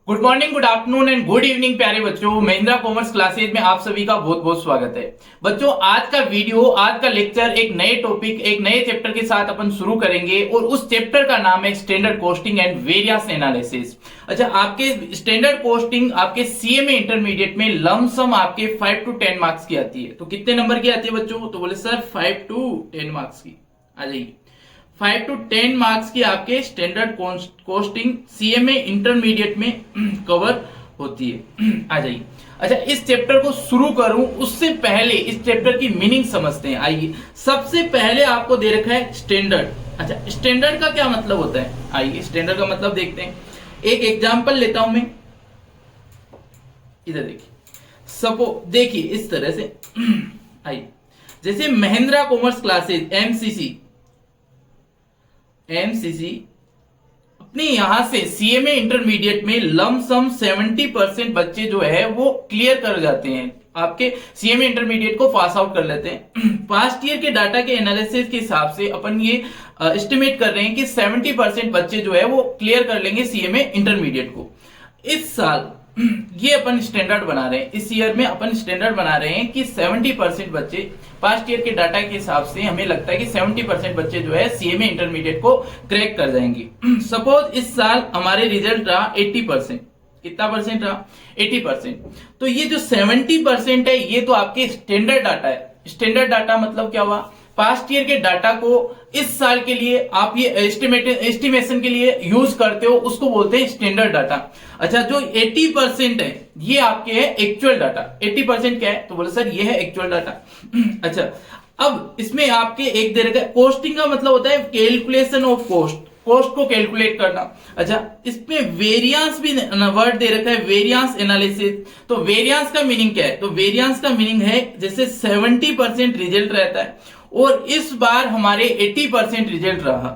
Good morning, good afternoon and good evening प्यारे बच्चों। Mahindra commerce classes में आप सभी का बहुत बहुत स्वागत है। बच्चों, आज का वीडियो, आज का लेक्चर एक नए टॉपिक, एक नए चैप्टर के साथ अपन शुरू करेंगे और उस चैप्टर का नाम है standard costing and variance analysis. अच्छा, आपके स्टैंडर्ड कॉस्टिंग आपके सीएमए इंटरमीडिएट में लमसम आपके 5 to 10 मार्क्स की आती है। तो कितने नंबर की आती है बच्चों? तो बोले सर 5 to 10 मार्क्स की। आ जाइए, 5 to 10 मार्क्स की आपके स्टैंडर्ड कॉस्टिंग सीएमए इंटरमीडिएट में कवर होती है। आ जाइए। अच्छा, इस चैप्टर को शुरू करूं उससे पहले इस चैप्टर की मीनिंग समझते हैं। आइए, सबसे पहले आपको दे रखा है स्टैंडर्ड। अच्छा, स्टैंडर्ड का क्या मतलब होता है? आइए स्टैंडर्ड का मतलब देखते हैं। एक एग्जांपल लेता हूं मैं। इधर देखिए, सपोज देखिए इस तरह से। आइए, जैसे महिंद्रा कॉमर्स क्लासेज एमसीसी अपने यहां से सीएमए इंटरमीडिएट में लमसम 70% बच्चे जो है वो क्लियर कर जाते हैं, आपके सीएमए इंटरमीडिएट को पास आउट कर लेते हैं। पास्ट ईयर के डाटा के एनालिसिस के हिसाब से अपन ये एस्टिमेट कर रहे हैं कि 70% बच्चे जो है वो क्लियर कर लेंगे सीएमए इंटरमीडिएट को। इस साल ये अपन स्टैंडर्ड बना रहे हैं, इस ईयर में अपन स्टैंडर्ड बना रहे हैं कि 70% बच्चे, पास्ट ईयर के डाटा के हिसाब से हमें लगता है कि 70% बच्चे जो है सीएमए इंटरमीडिएट को क्रैक कर जाएंगे। सपोज इस साल हमारे रिजल्ट रहा 80%। कितना परसेंट रहा? 80%। तो ये जो 70% है ये तो आपके स्टैंडर्ड डाटा है। स्टैंडर्ड डाटा मतलब क्या हुआ? पास्ट ईयर के डाटा को इस साल के लिए आप ये एस्टिमेशन के लिए यूज करते हो, उसको बोलते हैं स्टैंडर्ड डाटा। अच्छा, जो 80% है ये आपके है एक्चुअल डाटा। 80% क्या है? तो बोले सर ये है एक्चुअल डाटा। अच्छा, अब इसमें आपके एक दे रखा है कॉस्टिंग का मतलब होता है कैलकुलेशन ऑफ कॉस्ट, कॉस्ट को कैलकुलेट करना। अच्छा, इसमें वेरियंस भी वर्ड दे रखा है, वेरियंस एनालिसिस। तो वेरियंस का मीनिंग क्या है? तो वेरियंस का मीनिंग है जैसे 70% रिजल्ट रहता है और इस बार हमारे 80% रिजल्ट रहा,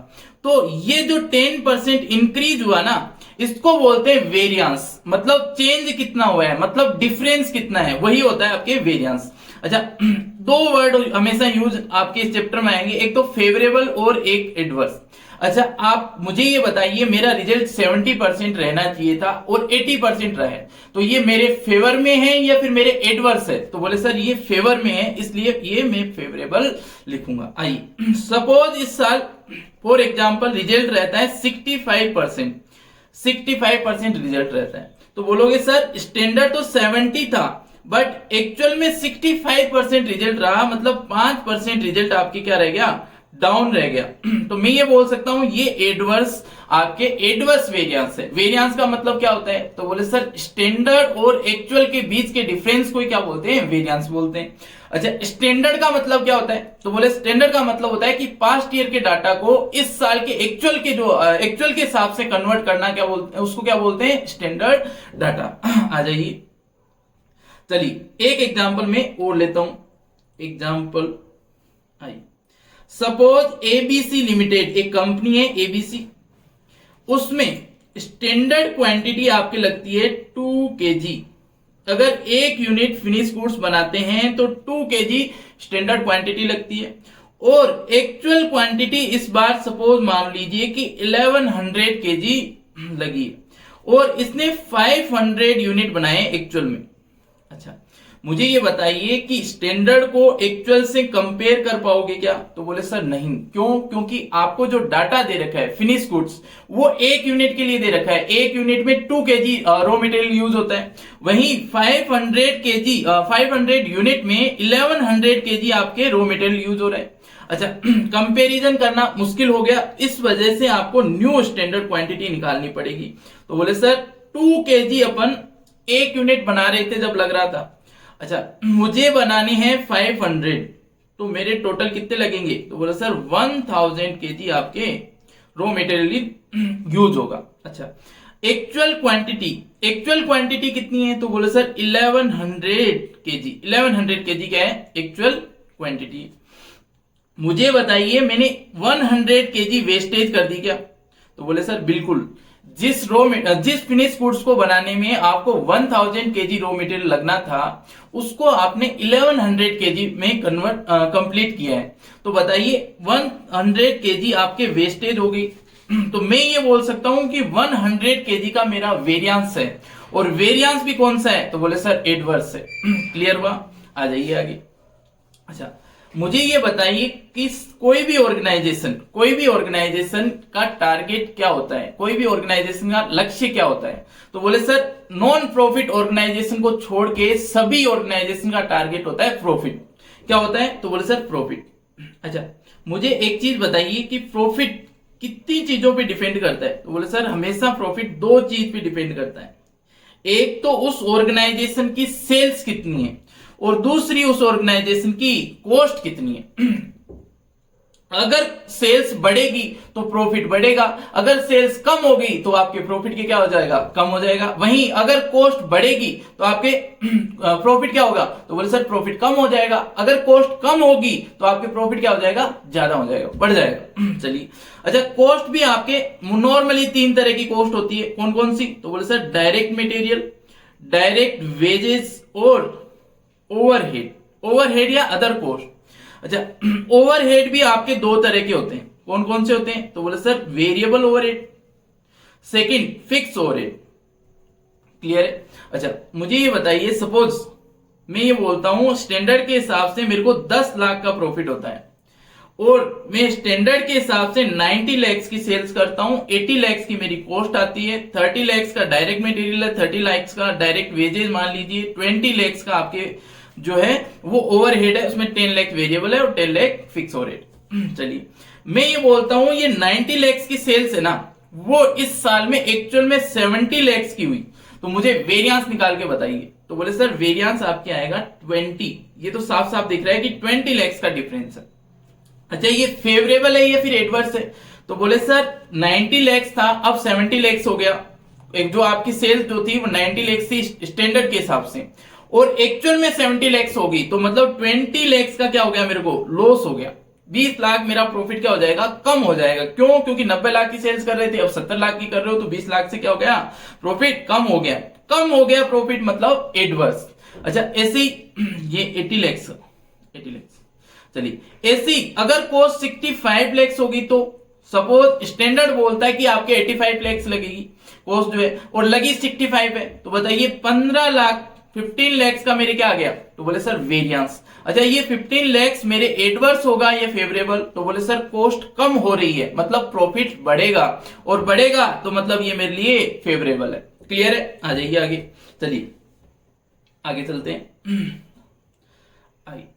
तो ये जो 10% इंक्रीज हुआ ना, इसको बोलते हैं वेरियंस। मतलब चेंज कितना हुआ है, मतलब डिफरेंस कितना है, वही होता है आपके वेरियंस। अच्छा, दो वर्ड हमेशा यूज आपके इस चैप्टर में आएंगे, एक तो फेवरेबल और एक एडवर्स। अच्छा, आप मुझे ये बताइए, मेरा रिजल्ट 70% रहना चाहिए था और 80% रहा है, तो ये मेरे फेवर में है या फिर मेरे एडवर्स है? तो बोले सर ये फेवर में है, इसलिए ये मैं फेवरेबल लिखूंगा। आइए, सपोज इस साल फॉर एग्जांपल रिजल्ट रहता है 65%। 65% रिजल्ट रहता है, तो बोलोगे सर स्टैंडर्ड तो 70 था बट एक्चुअल में 65% रिजल्ट रहा, मतलब 5% रिजल्ट आपके क्या रह गया? डाउन रह गया। तो मैं ये बोल सकता हूं ये एडवर्स, आपके एडवर्स वेरियंस है। वेरियंस का मतलब क्या होता है? तो बोले सर स्टैंडर्ड और एक्चुअल के बीच के डिफरेंस को क्या बोलते हैं? वेरियंस बोलते हैं। अच्छा, स्टैंडर्ड का मतलब क्या होता है? तो बोले स्टैंडर्ड का मतलब होता है कि पास्ट ईयर के डाटा को इस साल के एक्चुअल के जो एक्चुअल के हिसाब से कन्वर्ट करना, क्या बोलते हैं उसको? क्या बोलते हैं? Standard data. आ जाइए, चलिए एक एग्जांपल में और लेता हूं। एग्जांपल, आइए, सपोज एबीसी लिमिटेड एक कंपनी है एबीसी, उसमें स्टैंडर्ड क्वांटिटी आपके लगती है 2 kg। अगर एक यूनिट फिनिश गुड्स बनाते हैं तो 2 kg स्टैंडर्ड क्वांटिटी लगती है, और एक्चुअल क्वांटिटी इस बार सपोज मान लीजिए कि 1100 kg लगी है और इसने 500 यूनिट बनाए एक्चुअल में। अच्छा, मुझे ये बताइए कि स्टैंडर्ड को एक्चुअल से कंपेयर कर पाओगे क्या? तो बोले सर नहीं। क्यों? क्योंकि आपको जो डाटा दे रखा है फिनिश गुड्स, वो एक यूनिट के लिए दे रखा है। एक यूनिट में 2 kg रॉ मटेरियल यूज होता है, वहीं 500 यूनिट में 1100 kg आपके रॉ मटेरियल यूज हो रहा है। अच्छा, कंपैरिजन करना मुश्किल हो गया, इस वजह से आपको न्यू स्टैंडर्ड क्वांटिटी निकालनी पड़ेगी। तो बोले सर 2 kg अपन एक यूनिट बना रहे थे जब लग रहा था। अच्छा, मुझे बनानी है 500, तो मेरे टोटल कितने लगेंगे? तो बोला सर 1000 kg आपके रॉ मटेरियल यूज होगा। अच्छा, एक्चुअल क्वांटिटी कितनी है? तो बोले सर 1100 kg। 1100 kg क्या है? Actual quantity. मुझे बताइए मैंने 100 kg वेस्टेज कर दी क्या? तो बोले सर बिल्कुल। जिस फिनिश गुड्स को बनाने में आपको 1000 kg रॉ मटेरियल लगना था, उसको आपने 1100 kg में कंप्लीट किया है। तो बताइए 100 kg आपके वेस्टेज हो गई। तो मैं ये बोल सकता हूं कि 100 केजी का मेरा वेरियांस है, और वेरियांस भी कौन सा है, तो बोले सर एडवर्स है। क्लियर हुआ? आ जाइए आगे। अच्छा, मुझे ये बताइए कि कोई भी ऑर्गेनाइजेशन का टारगेट क्या होता है, कोई भी ऑर्गेनाइजेशन का लक्ष्य क्या होता है, तो बोले सर नॉन प्रॉफिट ऑर्गेनाइजेशन को छोड़ के सभी ऑर्गेनाइजेशन का टारगेट होता है प्रॉफिट। क्या होता है, तो बोले सर प्रॉफिट। अच्छा, मुझे एक चीज बताइए कि प्रॉफिट कितनी चीजों पे डिपेंड करता है, तो बोले सर हमेशा प्रॉफिट दो चीज पे डिपेंड करता है। एक तो उस ऑर्गेनाइजेशन की सेल्स कितनी है, और दूसरी उस ऑर्गेनाइजेशन की कॉस्ट कितनी है। अगर सेल्स बढ़ेगी तो प्रॉफिट बढ़ेगा, अगर सेल्स कम होगी तो आपके प्रॉफिट के क्या हो जाएगा, कम हो जाएगा। वहीं अगर कॉस्ट बढ़ेगी तो आपके प्रॉफिट क्या होगा, तो बोले सर प्रॉफिट कम हो जाएगा। अगर कॉस्ट कम होगी तो आपके प्रॉफिट क्या हो जाएगा, ज्यादा हो जाएगा, बढ़ जाएगा। चलिए, अच्छा कॉस्ट भी आपके नॉर्मली तीन तरह की कॉस्ट होती है, कौन कौन सी, तो बोले sir direct material, direct wages और ओवरहेड, ओवरहेड या अदर कॉस्ट। अच्छा, ओवरहेड भी आपके दो तरह के होते हैं, कौन कौन से होते हैं, तो बोले sir variable overhead, second fix overhead. Clear है? अच्छा, मुझे ये बताइए, सपोज मैं ये बोलता हूं स्टैंडर्ड के हिसाब से मेरे को 10 लाख का प्रॉफिट होता है, और मैं स्टैंडर्ड के हिसाब से 90 लैक्स की सेल्स करता हूं, 80 लैक्स की मेरी कॉस्ट आती है, 30 लैक्स का डायरेक्ट मटेरियल है, 30 लैक्स का डायरेक्ट वेजेस मान लीजिए, 20 लैक्स का आपके जो है वो ओवरहेड है, उसमें 10 लाख वेरिएबल है और 10 लाख फिक्स ओवरहेड। चलिए, मैं ये बोलता हूं ये 90 लैक्स की सेल्स है ना, वो इस साल में एक्चुअल में 70 लैक्स की हुई, तो मुझे वेरियांस निकाल के बताइए। तो बोले सर वेरियांस आपके आएगा 20, ये तो साफ साफ दिख रहा है कि 20 लैक्स का डिफरेंस है। अच्छा, ये फेवरेबल है या फिर एडवर्स है, तो बोले सर 90 लैक्स था अब 70 लैक्स हो गया। एक जो आपकी सेल्स जो थी वो 90 लैक्स थी स्टैंडर्ड के हिसाब से, और एक्चुअल में 70 लैक्स होगी, तो मतलब 20 लैक्स का क्या हो गया, मेरे को लॉस हो गया। 20 लाख मेरा प्रॉफिट क्या हो जाएगा, कम हो जाएगा। क्यों? क्योंकि 90 लाख की सेल्स कर रहे थे, अब 70 लाख की कर रहे हो, तो 20 लाख से क्या हो गया, प्रॉफिट कम हो गया। कम हो गया प्रॉफिट मतलब एडवर्स। अच्छा, ऐसे ये 80 लैक्स, 80 लैक्स। चलिए, ऐसी अगर कॉस्ट 65 लैक्स होगी, तो सपोज स्टैंडर्ड बोलता है कि आपके 85 लैक्स लगेगी कॉस्ट जो है, और लगी 65 है, तो बताइए 15 लाख 15 लैक्स का मेरे क्या आ गया, तो बोले सर वेरियांस। अच्छा, ये 15 लैक्स मेरे एडवर्स होगा या फेवरेबल, तो बोले सर कॉस्ट कम हो रही है मतलब प्रॉफिट बढ़ेगा, और बढ़ेगा तो मतलब ये मेरे लिए फेवरेबल है। क्लियर है? आ जाइए आगे। चलिए आगे चलते हैं। आइए।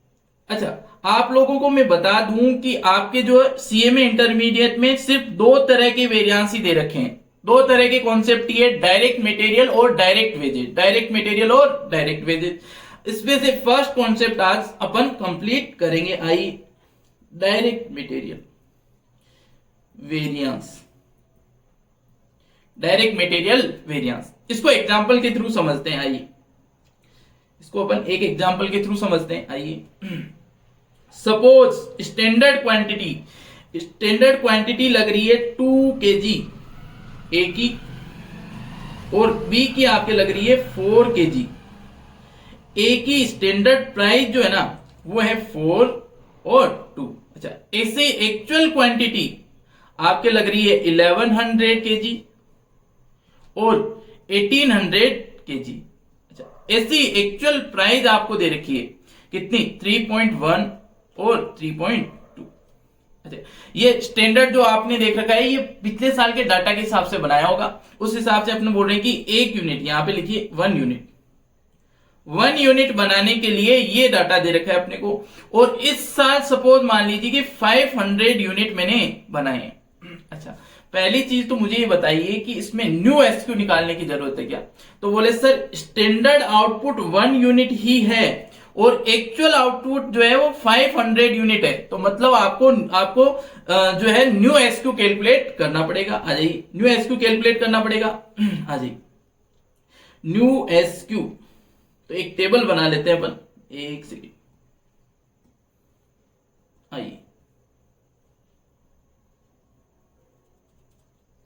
अच्छा, आप लोगों को मैं बता दूं कि आपके जो सीएमए इंटरमीडिएट में सिर्फ दो तरह के वेरिएंस ही दे रखे हैं, दो तरह के कॉन्सेप्ट ही है, डायरेक्ट मटेरियल और डायरेक्ट वेजेज, डायरेक्ट मटेरियल और डायरेक्ट वेजेज। इसमें से फर्स्ट कॉन्सेप्ट आज अपन कंप्लीट करेंगे। आई direct material variance, direct material variance, इसको एग्जांपल के थ्रू समझते हैं। आइए इसको अपन एक एग्जांपल के थ्रू समझते हैं। आइए, सपोज स्टैंडर्ड क्वांटिटी लग रही है 2 केजी ए की, और बी की आपके लग रही है 4 केजी। ए की स्टैंडर्ड प्राइस जो है ना वो है 4 और 2। अच्छा, ऐसे एक्चुअल क्वांटिटी आपके लग रही है 1100 केजी और 1800 केजी। अच्छा, ऐसी एक्चुअल प्राइस आपको दे रखी है कितनी, 3.1 और 3.2। अच्छा, ये स्टैंडर्ड जो आपने देख रखा है ये पिछले साल के डाटा के हिसाब से बनाया होगा, उस हिसाब से अपने बोल रहे हैं कि एक यूनिट, यहां पे लिखिए 1 यूनिट, 1 यूनिट बनाने के लिए ये डाटा दे रखा है अपने को। और इस साल सपोज मान लीजिए कि 500 यूनिट मैंने बनाए हैं। अच्छा, पहली चीज तो मुझे ये बताइए कि इसमें न्यू एसक्यू निकालने की जरूरत है क्या, तो बोले सर स्टैंडर्ड आउटपुट 1 यूनिट ही है और एक्चुअल आउटपुट जो है वो 500 यूनिट है, तो मतलब आपको जो है न्यू एसक्यू कैलकुलेट करना पड़ेगा। आ जाइए, न्यू एसक्यू कैलकुलेट करना पड़ेगा। आ जाइए, न्यू एसक्यू, तो एक टेबल बना लेते हैं अपन, एक सेकेंड। आइए,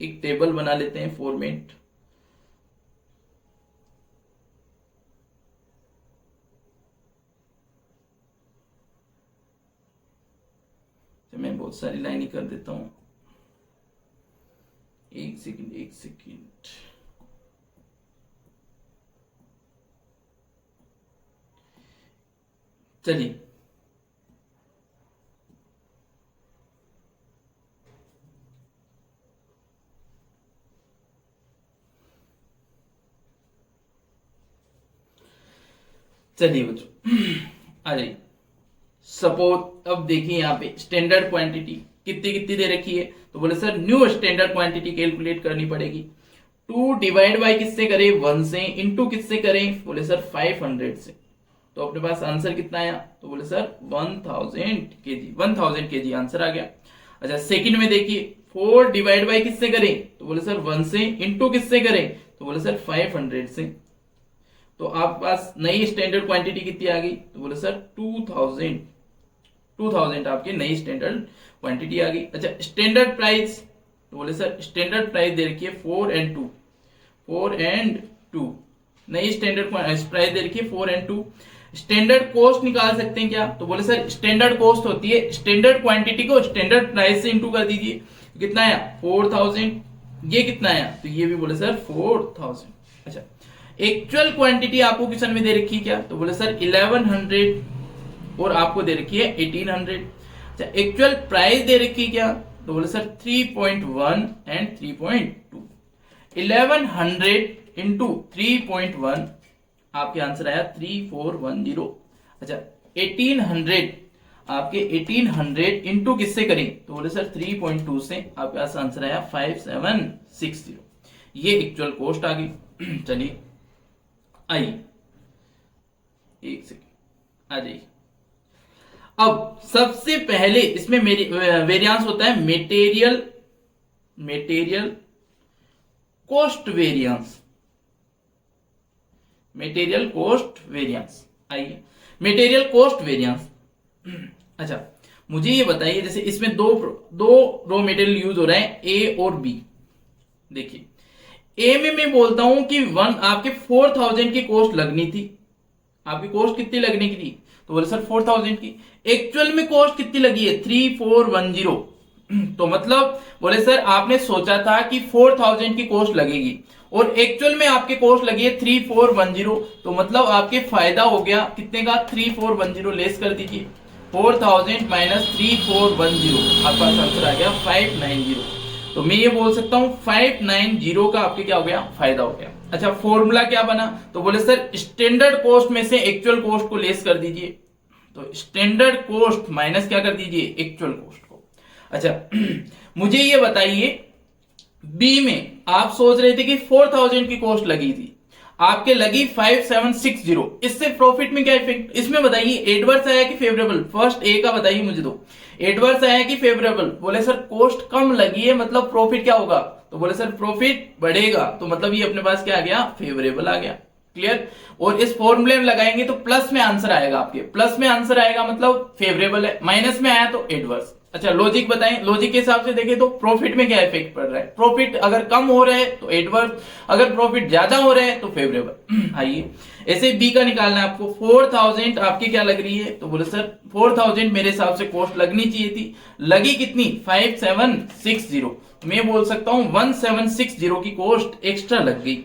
एक टेबल बना लेते हैं फॉर्मेट। मैं बहुत सारी लाइन ही कर देता हूं। एक सेकंड चलिए, बच्चों आ जाइए। सपोज अब देखिए यहाँ पे स्टैंडर्ड क्वांटिटी कितनी कितनी दे रखी है, तो बोले sir new standard quantity calculate करनी पड़ेगी। 2 डिवाइड बाय किससे करें, 1 से, इनटू किससे करें, बोले सर 500 से। तो अपने पास आंसर कितना आया, तो बोले सर 1000 केजी आंसर आ गया। अच्छा सेकंड में देखिए 4 डिवाइड बाय किससे करें, तो बोले सर 1 से, इनटू किससे करें, तो बोले सर 500 से। तो आपके पास नई स्टैंडर्ड क्वांटिटी कितनी आ गई, तो बोले सर 2000 आपकी नई स्टैंडर्ड क्वांटिटी आ गई। अच्छा स्टैंडर्ड प्राइस, तो बोले सर स्टैंडर्ड प्राइस दे रखी है 4 and 2 नई स्टैंडर्ड प्राइस दे रखी है 4 and 2। स्टैंडर्ड कॉस्ट निकाल सकते हैं क्या, तो बोले सर स्टैंडर्ड कॉस्ट होती है स्टैंडर्ड क्वांटिटी को स्टैंडर्ड प्राइस से इंटू कर दीजिए। कितना आया 4000, ये कितना आया, तो ये भी बोले सर 4000। अच्छा एक्चुअल क्वांटिटी आपको क्वेश्चन में दे रखी है क्या, तो बोले सर 1100 और आपको दे रखी है 1800। अच्छा एक्चुअल प्राइस दे रखी है क्या, तो बोले सर 3.1 एंड 3.2। 1100 इंटू 3.1 आपके आंसर आया 3410। अच्छा 1800 आपके 1800 इंटू किससे करें, तो बोले सर 3.2 से, आपके पास आंसर आया 5760। ये एक्चुअल कॉस्ट आ गई। चलिए आइए एक सेकेंड आ जाइए। अब सबसे पहले इसमें मेरी वेरिएंस होता है मटेरियल कॉस्ट वेरिएंस। आइए मटेरियल कॉस्ट वेरिएंस। अच्छा मुझे ये बताइए, जैसे इसमें दो रॉ मटेरियल यूज हो रहा है ए और बी। देखिए ए में मैं बोलता हूं कि आपके 4000 की कॉस्ट लगनी थी। आपकी कॉस्ट कितनी लगने की थी, तो बोले सर 4000 की। एक्चुअल में कॉस्ट कितनी लगी है 3410। तो मतलब बोले सर आपने सोचा था कि 4000 की कॉस्ट लगेगी और एक्चुअल में आपके कॉस्ट लगी है 3410। तो मतलब आपके फायदा हो गया कितने का, 3410 लेस कर दीजिए। 4000 माइनस 3410 आपका आंसर आ गया 590। तो मैं ये बोल सकता हूं 590 का आपके क्या हो गया, फायदा हो गया। अच्छा फॉर्मूला क्या बना, तो बोले सर स्टैंडर्ड कॉस्ट में से एक्चुअल कॉस्ट को लेस कर दीजिए। तो स्टैंडर्ड कॉस्ट माइनस क्या कर दीजिए, एक्चुअल कॉस्ट को। अच्छा मुझे ये बताइए बी में आप सोच रहे थे कि 4000 की कॉस्ट लगी थी, आपके लगी 5760। इससे प्रॉफिट में क्या इफेक्ट, इसमें बताइए एडवर्स आया कि फेवरेबल। फर्स्ट ए का बताइए मुझे, तो एडवर्स आया कि फेवरेबल। बोले सर कॉस्ट कम लगी है मतलब प्रॉफिट क्या होगा, तो बोले सर प्रॉफिट बढ़ेगा। तो मतलब ये अपने पास क्या आ गया, फेवरेबल आ गया। क्लियर। और इस फॉर्मूले में लगाएंगे तो प्लस में आंसर आएगा, आपके प्लस में आंसर आएगा मतलब फेवरेबल है, माइनस में आया तो एडवर्स। अच्छा लॉजिक बताएं, लॉजिक के हिसाब से देखें तो प्रॉफिट में क्या इफेक्ट पड़ रहा है, प्रॉफिट अगर कम हो रहा है तो एडवर्स, अगर प्रॉफिट ज्यादा हो रहा है तो फेवरेबल। आइए ऐसे बी का निकालना है आपको। 4000 आपकी क्या लग रही है, तो बोले सर 4000 मेरे हिसाब से कॉस्ट लगनी चाहिए थी, लगी कितनी 5760। मैं बोल सकता हूं 1760 की कॉस्ट एक्स्ट्रा लग गई।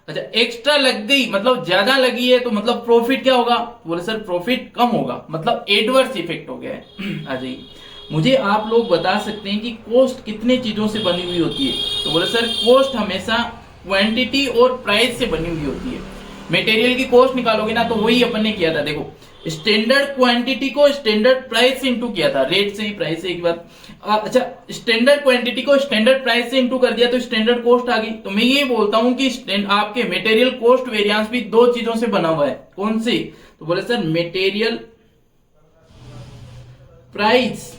अच्छा एक्स्ट्रा लग गई मतलब ज्यादा लगी है, तो मतलब प्रॉफिट क्या होगा, बोले सर प्रॉफिट कम होगा, मतलब एडवर्स इफेक्ट हो गया है। आ जाइए मुझे आप लोग बता सकते हैं कि कॉस्ट कितने चीजों से बनी हुई होती है, तो बोले सर कॉस्ट हमेशा क्वांटिटी और प्राइस से बनी हुई होती है। मटेरियल की कॉस्ट निकालोगे ना तो वही अपन ने किया था, देखो स्टैंडर्ड क्वांटिटी को स्टैंडर्ड प्राइस से इंटू किया था, रेट से ही प्राइस से एक बात। अच्छा स्टैंडर्ड क्वांटिटी को स्टैंडर्ड प्राइस से इंटू कर दिया तो स्टैंडर्ड कॉस्ट आ गई। तो मैं ये बोलता हूं कि आपके मटेरियल कॉस्ट वेरिएंस भी दो चीजों से बना हुआ है, कौन सी, तो बोले सर मटेरियल प्राइस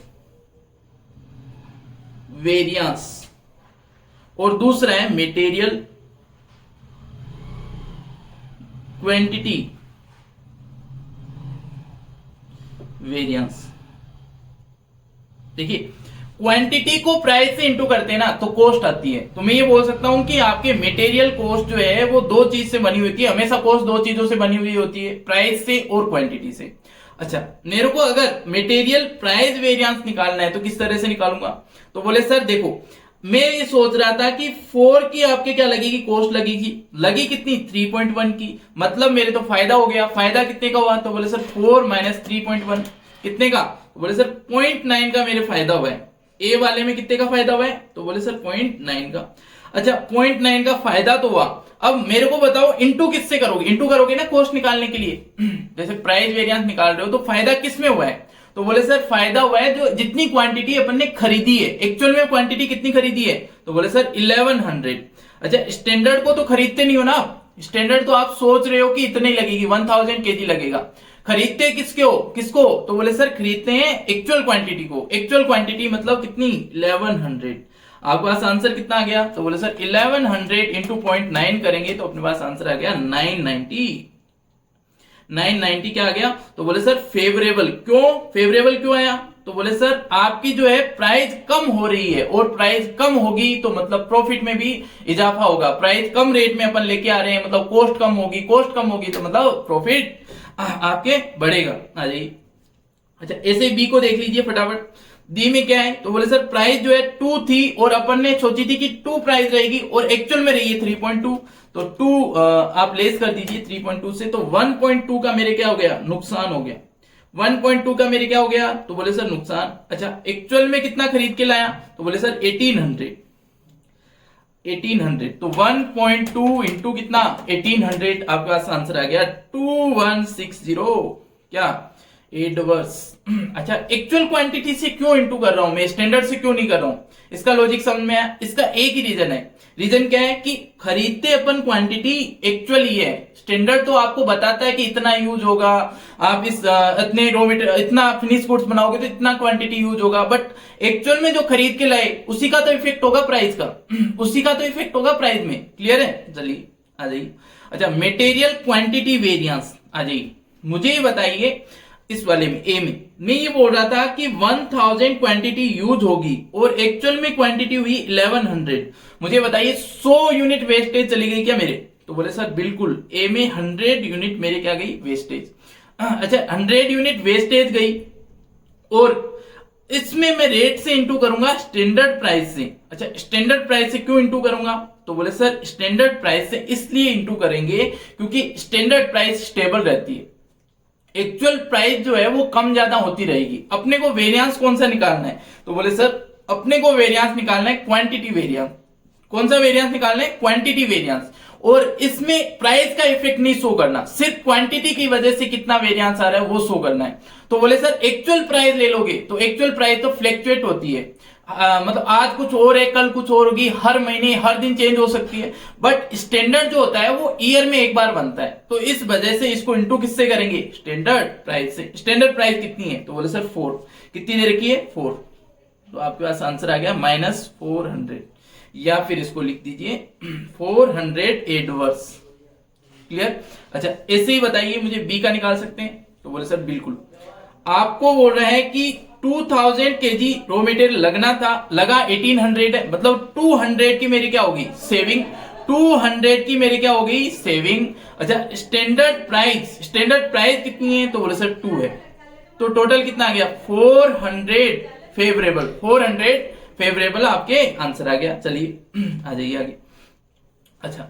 वेरिएंस और दूसरा है मटेरियल क्वांटिटी वेरिएंस। देखिए क्वांटिटी को प्राइस से इंटू करते हैं ना तो कॉस्ट आती है। तो मैं ये बोल सकता हूं कि आपके मटेरियल कॉस्ट जो है वो दो चीज से बनी हुई होती है, हमेशा कॉस्ट दो चीजों से बनी हुई होती है, प्राइस से और क्वांटिटी से। अच्छा मेरे को अगर मटेरियल प्राइस वेरिएंस निकालना है तो किस तरह से निकालूंगा, तो बोले सर देखो मैं ये सोच रहा था कि 4 की आपके क्या लगेगी, कॉस्ट लगेगी, लगी कितनी 3.1 की, मतलब मेरे तो फायदा हो गया। फायदा कितने का हुआ, तो बोले सर 4 माइनस 3.1 कितने का, तो बोले सर 0.9 का मेरे फायदा हुआ है। ए वाले में कितने का फायदा हुआ है, तो बोले सर 0.9 का। अच्छा 0.9 का फायदा तो हुआ, अब मेरे को बताओ इनटू किससे करोगे, इनटू करोगे ना कॉस्ट निकालने के लिए जैसे प्राइस वेरिएंस निकाल रहे हो तो फायदा किस में हुआ है, तो बोले सर फायदा हुआ है जो जितनी क्वांटिटी अपन ने खरीदी है, एक्चुअल में क्वांटिटी कितनी खरीदी है, तो बोले सर 1100। अच्छा स्टैंडर्ड को तो खरीदते नहीं हो ना आप, स्टैंडर्ड तो आप सोच रहे हो कि इतने ही लगेगी 1000 केजी लगेगा, खरीदते किसके हो, किसको, तो बोले सर खरीदते हैं एक्चुअल क्वांटिटी को। एक्चुअल क्वांटिटी मतलब कितनी 1100। आपके पास आंसर कितना आ गया, तो बोले सर 1100 इंटू 0.9 करेंगे तो अपने पास आंसर आ गया 990। 990 क्या आ गया, तो बोले सर फेवरेबल। क्यों फेवरेबल क्यों आया, तो बोले सर आपकी जो है प्राइस कम हो रही है, और प्राइस कम होगी तो मतलब प्रॉफिट में भी इजाफा होगा। प्राइस कम रेट में अपन लेके आ रहे हैं मतलब कॉस्ट कम होगी, कॉस्ट कम होगी तो मतलब प्रॉफिट आपके बढ़ेगा। आ जाइए। अच्छा ऐसे बी को देख लीजिए फटाफट। डी में क्या है, तो बोले सर प्राइस जो है 2 थी और अपन ने सोची थी कि 2 प्राइस रहेगी और एक्चुअल में रही है 3.2, तो 2 आप लेस कर दीजिए 3.2 से, तो 1.2 का मेरे क्या हो गया, नुकसान हो गया। 1.2 का मेरे क्या हो गया, तो बोले सर नुकसान। अच्छा एक्चुअल में कितना खरीद के लाया, तो बोले सर 1800। 1800 तो 1.2 इंटू कितना 1800, आपके पास आंसर आ गया 2160। क्या एडवर्स। अच्छा एक्चुअल क्वांटिटी से क्यों इंटू कर रहा हूं मैं, स्टैंडर्ड से क्यों नहीं कर रहा हूं, इसका लॉजिक समझ में आया। इसका एक ही रीजन है, रीजन क्या है कि खरीदते अपन क्वांटिटी एक्चुअल ही है, स्टैंडर्ड तो आपको बताता है कि इतना यूज होगा, आप इस इतने रॉ मटेरियल इतना फिनिश गुड्स बनाओगे तो इतना क्वांटिटी यूज होगा, बट एक्चुअल में जो खरीद के लाए उसी का तो इफेक्ट होगा प्राइस का उसी का तो इफेक्ट होगा प्राइस में। क्लियर है, चलिए आ जाइए। अच्छा मटेरियल क्वांटिटी वेरिएंस आ जाइए, मुझे ये बताइए इस वाले में ए में मैं ये बोल रहा था कि 1000 क्वांटिटी यूज होगी और एक्चुअल में क्वांटिटी हुई 1100, मुझे बताइए 100 यूनिट वेस्टेज चली गई क्या मेरे, तो बोले सर बिल्कुल ए में 100 यूनिट मेरे क्या गई वेस्टेज। अच्छा 100 यूनिट वेस्टेज गई और इसमें मैं रेट से इंटू करूंगा स्टैंडर्ड प्राइस से। अच्छा स्टैंडर्ड प्राइस से क्यों इंटू करूंगा, तो बोले सर स्टैंडर्ड प्राइस से इसलिए इंटू करेंगे क्योंकि स्टैंडर्ड प्राइस स्टेबल रहती है, एक्चुअल प्राइस जो है वो कम ज्यादा होती रहेगी। अपने को वेरिएंस कौन सा निकालना है, तो बोले सर अपने को वेरिएंस निकालना है क्वांटिटी वेरिएंस। कौन सा वेरिएंस निकालना है, क्वांटिटी वेरिएंस, और इसमें प्राइस का इफेक्ट नहीं शो करना, सिर्फ क्वांटिटी की वजह से कितना वेरिएंस आ रहा है वो शो करना है। तो बोले सर एक्चुअल प्राइस ले लोगे तो एक्चुअल प्राइस तो फ्लैक्चुएट होती है, मतलब आज कुछ और है कल कुछ और होगी, हर महीने हर दिन चेंज हो सकती है, बट स्टैंडर्ड जो होता है वो ईयर में एक बार बनता है, तो इस वजह से इसको इंटू किससे करेंगे, स्टैंडर्ड प्राइस से। स्टैंडर्ड प्राइस कितनी है, तो बोले सर 4, कितनी दे रखी है 4, तो आपके पास आंसर आ गया -400, या फिर इसको लिख दीजिए 400 एडवर्स। क्लियर। अच्छा ऐसे ही बताइए मुझे बी का निकाल सकते हैं, तो बोले सर बिल्कुल। आपको बोल रहे हैं कि 2000 केजी रॉ मटेरियल लगना था, लगा 1800 है, मतलब 200 की मेरी क्या होगी सेविंग, 200 की मेरी क्या होगी सेविंग। अच्छा स्टैंडर्ड प्राइस कितनी है, तो बोले सर 2 है, तो टोटल कितना आ गया 400 फेवरेबल, 400 फेवरेबल आपके आंसर आ गया। चलिए आ जाइए आगे। अच्छा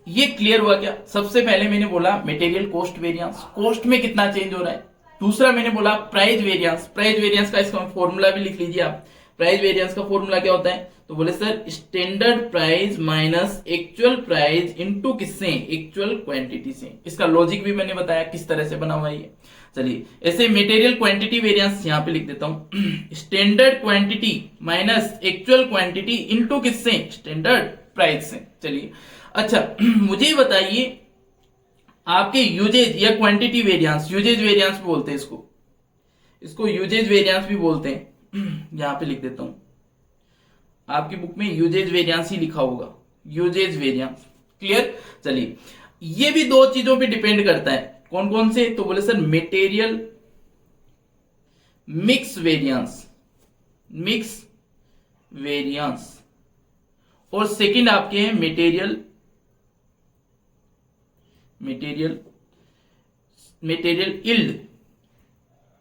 ये क्लियर हुआ क्या, सबसे पहले मैंने बोला मटेरियल कॉस्ट वेरिएंस, कॉस्ट में कितना चेंज हो रहा है। दूसरा मैंने बोला प्राइस वेरिएंस का इसका फॉर्मूला भी लिख लीजिए आप। प्राइस वेरिएंस का फॉर्मूला क्या होता है, तो बोले sir standard price minus actual price into किससे, एक्चुअल क्वांटिटी से। इसका लॉजिक भी मैंने बताया किस तरह से बना हुआ है। चलिए ऐसे मटेरियल क्वांटिटी वेरिएंस यहां पे लिख देता हूं, standard quantity minus actual quantity into किससे, स्टैंडर्ड प्राइस से। चलिए अच्छा मुझे बताइए आपके यूजेज या क्वांटिटी वेरिएंस, यूजेज वेरिएंस बोलते हैं इसको यूजेज वेरिएंस भी बोलते हैं। यहां पे लिख देता हूं, आपकी बुक में यूजेज वेरिएंस ही लिखा होगा, यूजेज वेरिएंस। क्लियर। चलिए ये भी दो चीजों पे डिपेंड करता है, कौन कौन से, तो बोले सर मटेरियल मिक्स वेरिएंस और सेकंड आपके हैं मटेरियल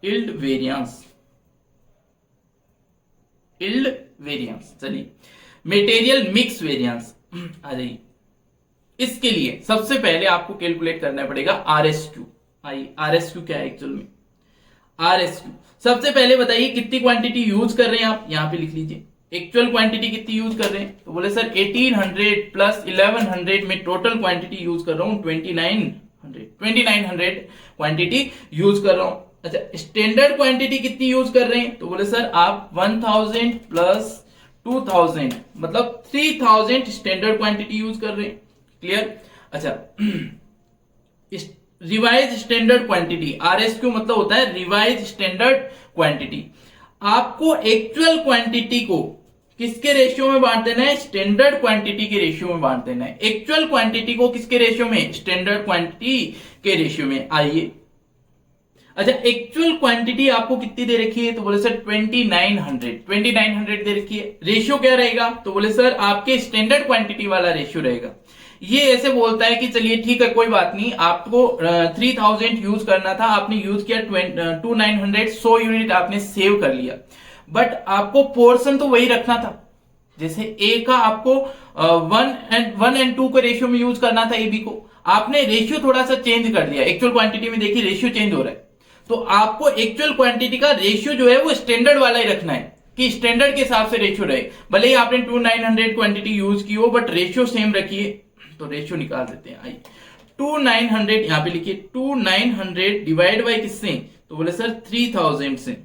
इल्ड वेरिएंस। चलिए मटेरियल मिक्स वेरिएंस आ जाइए। इसके लिए सबसे पहले आपको कैलकुलेट करना पड़ेगा आरएसक्यू। आइए आरएसक्यू क्या है एक्चुअल में। आरएसक्यू सबसे पहले बताइए कितनी क्वांटिटी यूज कर रहे हैं आप, यहां पे लिख लीजिए एक्चुअल क्वांटिटी कितनी यूज कर रहे हैं। तो बोले सर 1800 प्लस 1100 में टोटल क्वांटिटी यूज कर रहा हूं 2900 क्वांटिटी यूज कर रहा हूं। अच्छा स्टैंडर्ड क्वांटिटी कितनी यूज कर रहे हैं। तो बोले सर आप 1000 प्लस 2000 मतलब 3000 स्टैंडर्ड क्वांटिटी यूज कर रहे हैं। क्लियर। अच्छा रिवाइज स्टैंडर्ड क्वांटिटी, आरएसक्यू मतलब होता है रिवाइज स्टैंडर्ड क्वांटिटी। आपको एक्चुअल क्वांटिटी को किसके रेशियो में बांट देना है, स्टैंडर्ड क्वांटिटी के रेशियो में बांट देना है। एक्चुअल क्वांटिटी को किसके रेशियो में, स्टैंडर्ड क्वांटिटी के रेशियो में। आइए अच्छा एक्चुअल क्वांटिटी आपको कितनी दे रखी है। तो बोले सर 2900 दे रखी है। रेशियो क्या रहेगा। तो बोले सर आपके स्टैंडर्ड क्वांटिटी वाला रेशियो रहेगा। ये ऐसे बोलता है कि चलिए ठीक है कोई बात नहीं, आपको 3000 यूज करना था, आपने यूज किया 2900, 100 यूनिट आपने सेव कर लिया, बट आपको पोर्शन तो वही रखना था। जैसे ए का आपको 1 एंड 2 के रेशियो में यूज करना था, एबी को आपने रेशियो थोड़ा सा चेंज कर दिया। एक्चुअल क्वांटिटी में देखिए रेशियो चेंज हो रहा है, तो आपको एक्चुअल क्वांटिटी का रेशियो जो है वो स्टैंडर्ड वाला ही रखना है कि स्टैंडर्ड के हिसाब से रेशियो रहे। भले ही आपने 2900 क्वांटिटी यूज की हो बट रेशियो सेम रखिए। तो रेशियो निकाल देते हैं। आइए 2900 यहां पे लिखिए 2900 डिवाइड बाय किससे। तो बोले सर 3000 से,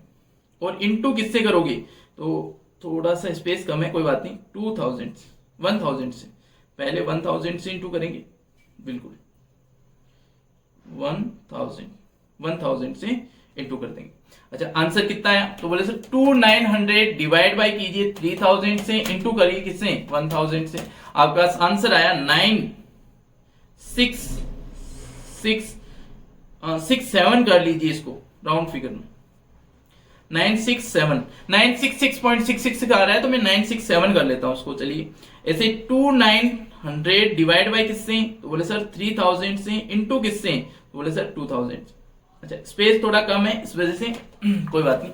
और इनटू किससे करोगे। तो थोड़ा सा स्पेस कम है कोई बात नहीं, 1000 से पहले 1000 से इंटू करेंगे, बिल्कुल 1000 से इंटू कर देंगे। अच्छा आंसर कितना आया। तो बोले सर 2900 डिवाइड बाय कीजिए 3000 से, इंटू करिए किससे 1000 से। आपका आंसर आया 967 कर लीजिए इसको राउंड फिगर में 966.66 का आ रहा है तो मैं 967 कर लेता हूं उसको। चलिए ऐसे 2900 डिवाइड बाय किससे। तो बोले सर 3000 से, इंटू किससे। तो बोले सर 2000। अच्छा स्पेस थोड़ा कम है इस वजह से कोई बात नहीं।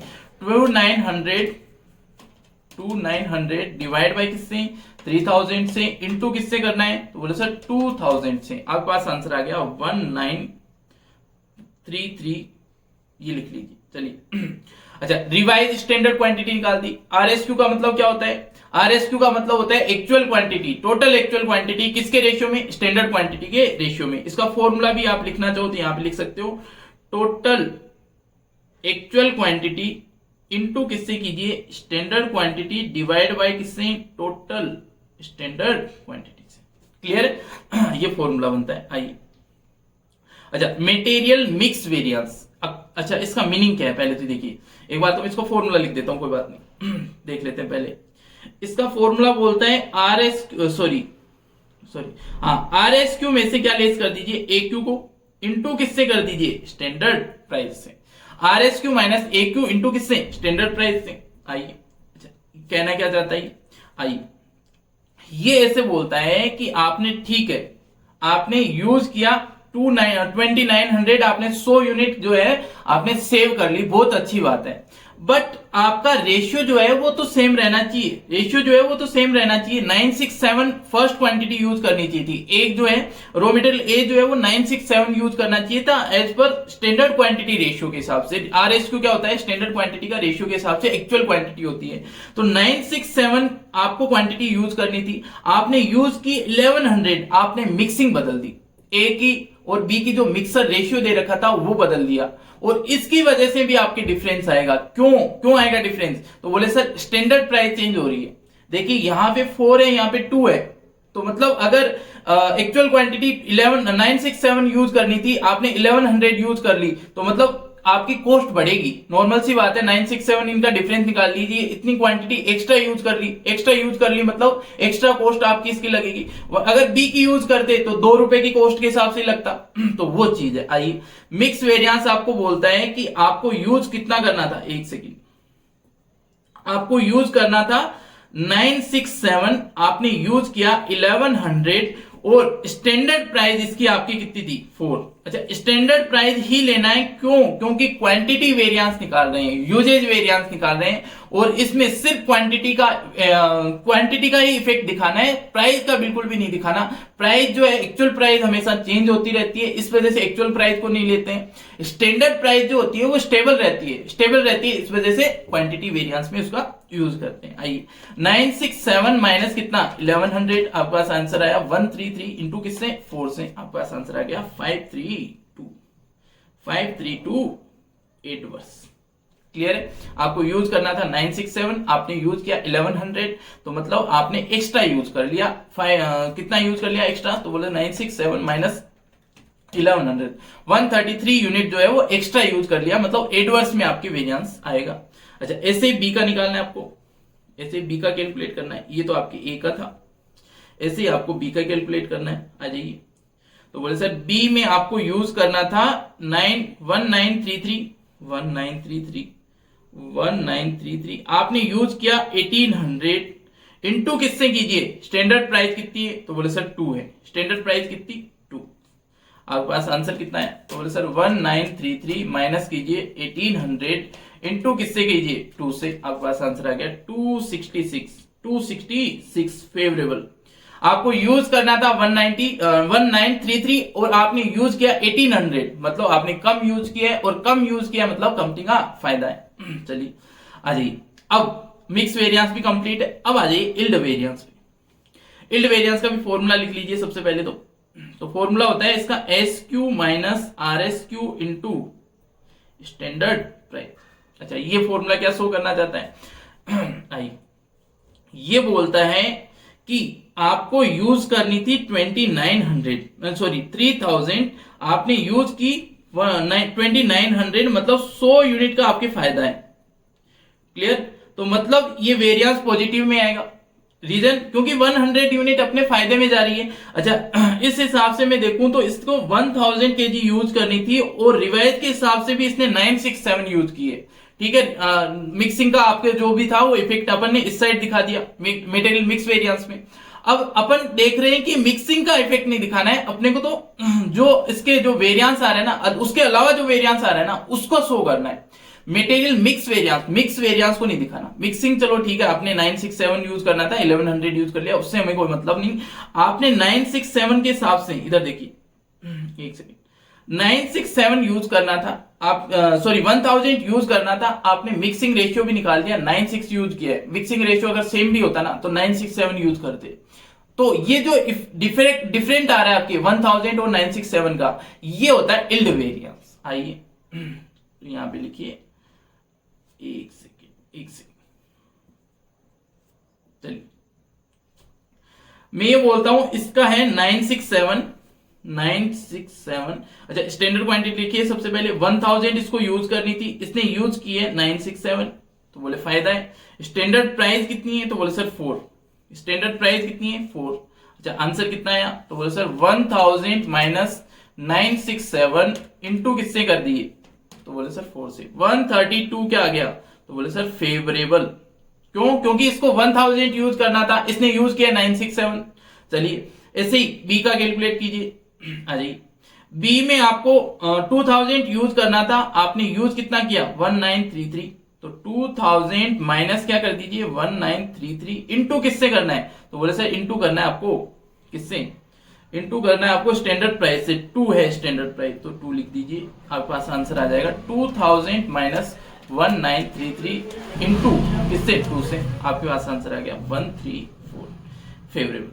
2900 डिवाइड बाय किससे 3000 से, इंटू किससे करना है। तो बोले सर 2000 से। आपके पास आंसर आ गया 1933, ये लिख लीजिए। चलिए अच्छा रिवाइज स्टैंडर्ड क्वांटिटी निकाल दी। आरएसक्यू का मतलब क्या होता है। आरएसक्यू का मतलब होता है actual quantity, total actual quantity किसके रेशियो में, स्टैंडर्ड क्वांटिटी के रेशियो में। इसका फॉर्मूला भी आप लिखना चाहो तो यहां पे लिख सकते हो, टोटल एक्चुअल क्वांटिटी इनटू किससे कीजिए, स्टैंडर्ड क्वांटिटी डिवाइड बाय किससे, टोटल स्टैंडर्ड क्वांटिटी से। क्लियर। ये फॉर्मूला बनता है। आइए अच्छा मटेरियल मिक्स वेरिएंस। अच्छा इसका मीनिंग क्या है पहले तो देखिए एक बार, तो इसको फॉर्मूला लिख देता हूं कोई बात नहीं देख लेते हैं पहले। इसका फॉर्मूला बोलता है आरएसक्यू में से क्या लेस कर दीजिए, एक्यू को, इंटू किससे कर दीजिए, स्टैंडर्ड प्राइस से। आरएसक्यू माइनस एक्यू इंटू किससे, स्टैंडर्ड प्राइस से। आइए अच्छा कहना क्या चाहता है। आइए ये ऐसे बोलता है कि आपने ठीक है आपने यूज किया 2900, आपने 100 यूनिट जो है आपने सेव कर ली, बहुत अच्छी बात है, बट आपका रेशियो जो है वो तो सेम रहना चाहिए। रेशियो जो है वो तो सेम रहना चाहिए। 967 फर्स्ट क्वांटिटी यूज करनी चाहिए थी। एक जो है रॉ मटेरियल ए जो है वो 967 यूज करना चाहिए था as per standard quantity ratio के हिसाब से। आरएसक्यू क्या होता है, स्टैंडर्ड क्वांटिटी का रेशियो के हिसाब से एक्चुअल क्वांटिटी होती है। तो 967 आपको क्वांटिटी यूज करनी थी, आपने यूज की 1100, आपने मिक्सिंग बदल दी, ए की और बी की जो मिक्सर रेशियो दे रखा था वो बदल दिया, और इसकी वजह से भी आपके डिफरेंस आएगा। क्यों आएगा डिफरेंस। तो बोले सर स्टैंडर्ड प्राइस चेंज हो रही है। देखिए यहां पे 4 है यहां पे 2 है, तो मतलब अगर एक्चुअल क्वांटिटी 967 यूज करनी थी, आपने 1100 यूज कर ली, तो मतलब आपकी कॉस्ट बढ़ेगी। नॉर्मल सी बात है, 967 इनका डिफरेंस निकाल लीजिए, इतनी क्वांटिटी एक्स्ट्रा यूज कर ली मतलब एक्स्ट्रा कॉस्ट आपकी इसकी लगेगी। अगर बी की यूज करते तो 2 रुपए की कॉस्ट के हिसाब से लगता, तो वो चीज है। आइए मिक्स वेरिएंस आपको बोलता है कि आपको यूज कितना करना था, एक सेकेंड, आपको यूज करना था 967, आपने यूज किया 1100, और स्टैंडर्ड प्राइस इसकी आपकी कितनी थी 4। अच्छा, स्टैंडर्ड प्राइस ही लेना है, क्यों? क्योंकि क्वांटिटी वेरिएंस निकाल रहे हैं, यूजेज वेरिएंस निकाल रहे हैं, और इसमें सिर्फ क्वांटिटी का ही इफेक्ट दिखाना है, प्राइस का बिल्कुल भी नहीं दिखाना। प्राइस जो है, एक्चुअल प्राइस हमेशा चेंज होती रहती है, इस वजह से एक्चुअल प्राइस को नहीं लेते हैं। स्टैंडर्ड प्राइस जो होती है वो स्टेबल रहती है, इस वजह से क्वांटिटी वेरिएंस में उसका यूज करते हैं। आइए, 967 माइनस कितना 1100, आपके पास आंसर आया 133 इंटू किससे 4 से, आपके पास आंसर आ गया 532 वर्ष। क्लियर है? आपको यूज करना था 967, आपने यूज किया 1100, तो मतलब आपने एक्स्ट्रा यूज कर लिया। कितना यूज कर लिया एक्स्ट्रा? तो बोले 967 माइनस 1100, 133 यूनिट जो है वो एक्स्ट्रा यूज कर लिया, मतलब एडवर्स में आपकी वेरिएंस आएगा। अच्छा, ऐसे बी का निकालना है आपको, ऐसे बी का कैलकुलेट करना है। ये तो आपके ए का था, ऐसे ही आपको बी का कैलकुलेट करना है। आ जाइए, तो बोले सर बी में आपको यूज करना था 1933, आपने यूज किया 1800 इंटू किससे कीजिए, स्टैंडर्ड प्राइस कितनी है? तो बोले सर 2 है, स्टैंडर्ड प्राइस कितनी 2। आपके पास आंसर कितना है? तो बोले सर 1933 माइनस कीजिए 1800 इंटू किससे कीजिए 2 से, आपके पास आंसर आ गया 266 फेवरेबल। आपको यूज करना था 1933 और आपने यूज किया 1800, मतलब आपने कम यूज किया है, और कम यूज किया मतलब कंपनी का फायदा है। चलिए आ जाइए, अब मिक्स वेरिएंस भी कंप्लीट है, अब आ जाइए इल्ड वेरिएंस पे। इल्ड वेरिएंस का भी फॉर्मूला लिख लीजिए सबसे पहले। तो फॉर्मूला होता है इसका SQ minus RSQ into standard price. अच्छा, ये फॉर्मूला क्या शो करना चाहता है? आइए, ये बोलता है कि आपको यूज करनी थी 3000, आपने यूज की 2900, मतलब 100 यूनिट का आपके फायदा है। क्लियर? तो मतलब ये वेरिएंस पॉजिटिव में आएगा। रीजन, क्योंकि 100 यूनिट अपने फायदे में जा रही है। अच्छा, इस हिसाब से मैं देखूं तो इसको 1000 केजी यूज करनी थी, और रिवाइज के हिसाब से भी इसने 967 यूज की है। ठीक है, मिक्सिंग का आपके जो भी था वो इफेक्ट अपन ने इस साइड दिखा दिया मटेरियल मिक्स वेरिएंस में। अब अपन देख रहे हैं कि मिक्सिंग का इफेक्ट नहीं दिखाना है अपने को, तो जो इसके जो वेरिएंस आ रहे हैं ना, उसके अलावा जो वेरिएंस आ रहा है ना उसको शो करना है। मटेरियल मिक्स वेरिएंस को नहीं दिखाना। मिक्सिंग चलो ठीक है, आपने 967 यूज करना था, 1100 यूज कर लिया, उससे हमें कोई मतलब नहीं। आपने 967 के हिसाब से, इधर देखिए, एक सेकेंड, 967 यूज करना था आप, सॉरी 1000 यूज करना था, आपने मिक्सिंग रेशियो भी निकाल दिया, 96 यूज किया है। मिक्सिंग रेशियो अगर सेम भी होता ना तो 967 यूज करते। तो ये जो डिफरेंट आ रहा है आपके 1000 और 967 का, ये होता है इल्ड वेरिएंस। आइए यहां पे लिखिए, एक सेकेंड, चलिए मैं ये बोलता हूं इसका है 967। अच्छा, स्टैंडर्ड क्वांटिटी लिखिए सबसे पहले, 1000 इसको यूज करनी थी, इसने यूज की है 967, तो बोले फायदा है। स्टैंडर्ड प्राइस कितनी है? तो बोले सर 4। स्टैंडर्ड प्राइस कितनी है? 4। अच्छा, आंसर कितना आया? तो बोले सर 1000 माइनस 967 इंटू किससे कर दिए? तो बोले सर 4 से, 132 क्या आ गया? तो बोले सर फेवरेबल। क्यों? क्योंकि इसको 1000 यूज करना था, इसने यूज किया 967। चलिए ऐसे ही बी का कैलकुलेट कीजिए। आ जाइए, बी में आपको 2000 यूज करना था, आपने यूज कितना किया 1933, तो 2000 माइनस क्या कर दीजिए 1933 इंटू किससे करना है? तो बोले सर इंटू करना है आपको किससे? इंटू करना है आपको स्टैंडर्ड प्राइस से। 2 है स्टैंडर्ड प्राइस, तो 2 लिख दीजिए, आपके पास आंसर आ जाएगा 2000 माइनस 1933 इंटू किससे 2 से, आपके पास आंसर आ गया 134 फेवरेबल।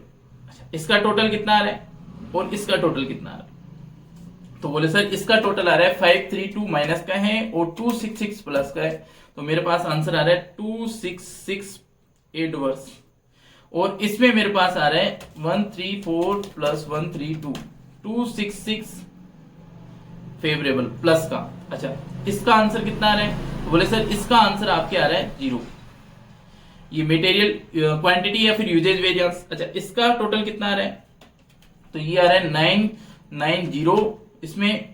अच्छा, इसका टोटल कितना आ रहा है और इसका टोटल कितना आ रहा है? तो बोले सर इसका टोटल आ रहा है 532 माइनस का है और 266 प्लस का है, तो मेरे पास आंसर आ रहा है 266 एडवर्स, और इसमें मेरे पास आ रहा है 134 प्लस 132 266 फेवरेबल प्लस का। अच्छा, इसका आंसर कितना आ रहा है? तो बोले सर इसका आंसर आपके आ रहा है 0। ये मटेरियल क्वांटिटी या फिर यूजेज वेरिएंस। अच्छा, इसका टोटल कितना आ रहा है? तो ये आ रहा है 990, इसमें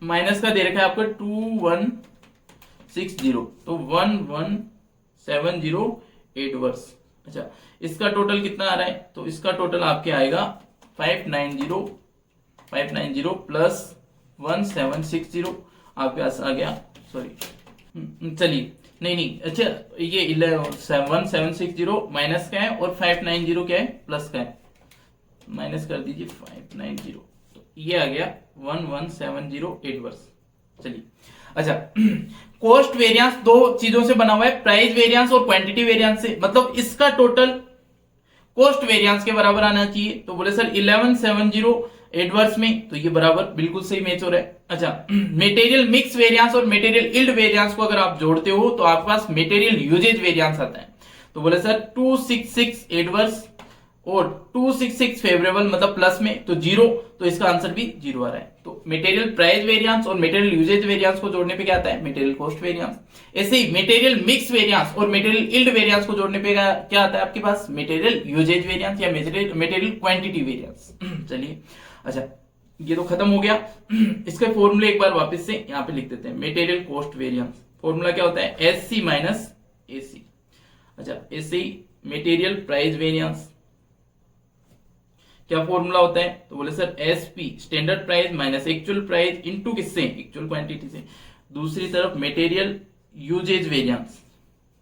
माइनस का दे रखा है आपको 2160, तो 1170 वर्ष। अच्छा, इसका टोटल कितना आ रहा है? तो इसका टोटल आपके आएगा 590 प्लस 1760 आपके पास आ गया, सॉरी चलिए नहीं अच्छा, ये 1760 माइनस का है और 590 क्या है, प्लस का है, माइनस कर दीजिए 590, तो ये आ गया 11708 वर्ष। चलिए अच्छा, कॉस्ट वेरिएंस दो चीजों से बना हुआ है, प्राइस वेरिएंस और क्वांटिटी वेरिएंस से, मतलब इसका टोटल कॉस्ट वेरिएंस के बराबर आना चाहिए। तो बोले सर 1170 वर्ष में, तो ये बराबर बिल्कुल सही मैच हो रहा है। अच्छा, मटेरियल मिक्स वेरिएंस और मटेरियल यील्ड वेरिएंस को अगर आप जोड़ते हो तो आपके पास मटेरियल यूजेज वेरिएंस आता है। तो बोले सर 2668 वर्ष और 266 फेवरेबल मतलब प्लस में, तो 0, तो इसका आंसर भी 0 आ रहा है। तो मटेरियल प्राइस वेरिएंस और मटेरियल यूजेज वेरिएंस को जोड़ने पे क्या आता है, मटेरियल कॉस्ट वेरिएंस। ऐसे ही मटेरियल मिक्स वेरिएंस और मटेरियल यील्ड वेरिएंस को जोड़ने पे क्या आता है आपके पास, मटेरियल यूजेज वेरिएंस या मटेरियल क्वांटिटी वेरिएंस। चलिए अच्छा, ये तो खत्म हो गया। इसके फॉर्मूले एक बार वापस से यहाँ पे लिख देते हैं। मटेरियल कॉस्ट वेरिएंस फॉर्मूला क्या होता है, एससी माइनस एसी। अच्छा, एससी मटेरियल प्राइस वेरिएंस क्या फॉर्मूला होता है, तो बोले sir SP standard price minus actual price into किससे, एक्चुअल क्वांटिटी से। दूसरी तरफ material usage variance,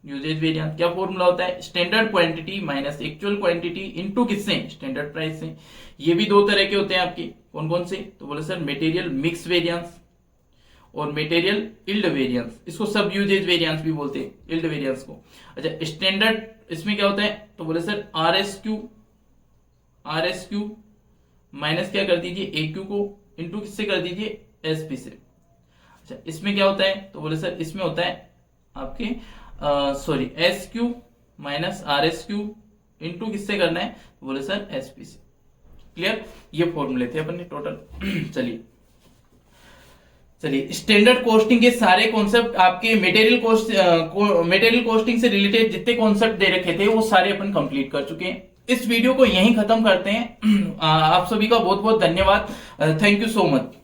usage variance क्या फॉर्मूला होता है, standard quantity minus actual quantity into किससे, स्टैंडर्ड प्राइस से। ये भी दो तरह के होते हैं आपके, कौन कौन से, तो बोले सर मटेरियल मिक्स वेरिएंस और मटेरियल यील्ड वेरिएंस, इसको सब यूजेज वेरिएंस भी बोलते हैं, यील्ड वेरिएंस को। अच्छा, स्टैंडर्ड इसमें क्या होता है, तो बोले sir R S Q minus क्या कर दीजिए ए क्यू को इंटू किससे कर दीजिए, एस पी से। अच्छा, इसमें क्या होता है, तो बोले सर इसमें होता है आपके sorry S Q minus R S Q into किससे करना है, तो बोले सर एस पी से। क्लियर, ये फॉर्मूले थे अपन ने टोटल। चलिए स्टैंडर्ड कॉस्टिंग के सारे कॉन्सेप्ट आपके मटेरियल कॉस्टिंग से रिलेटेड जितने कॉन्सेप्ट दे रखे थे वो सारे अपन कंप्लीट कर चुके हैं। इस वीडियो को यहीं खत्म करते हैं। आप सभी का बहुत बहुत धन्यवाद। Thank you so much.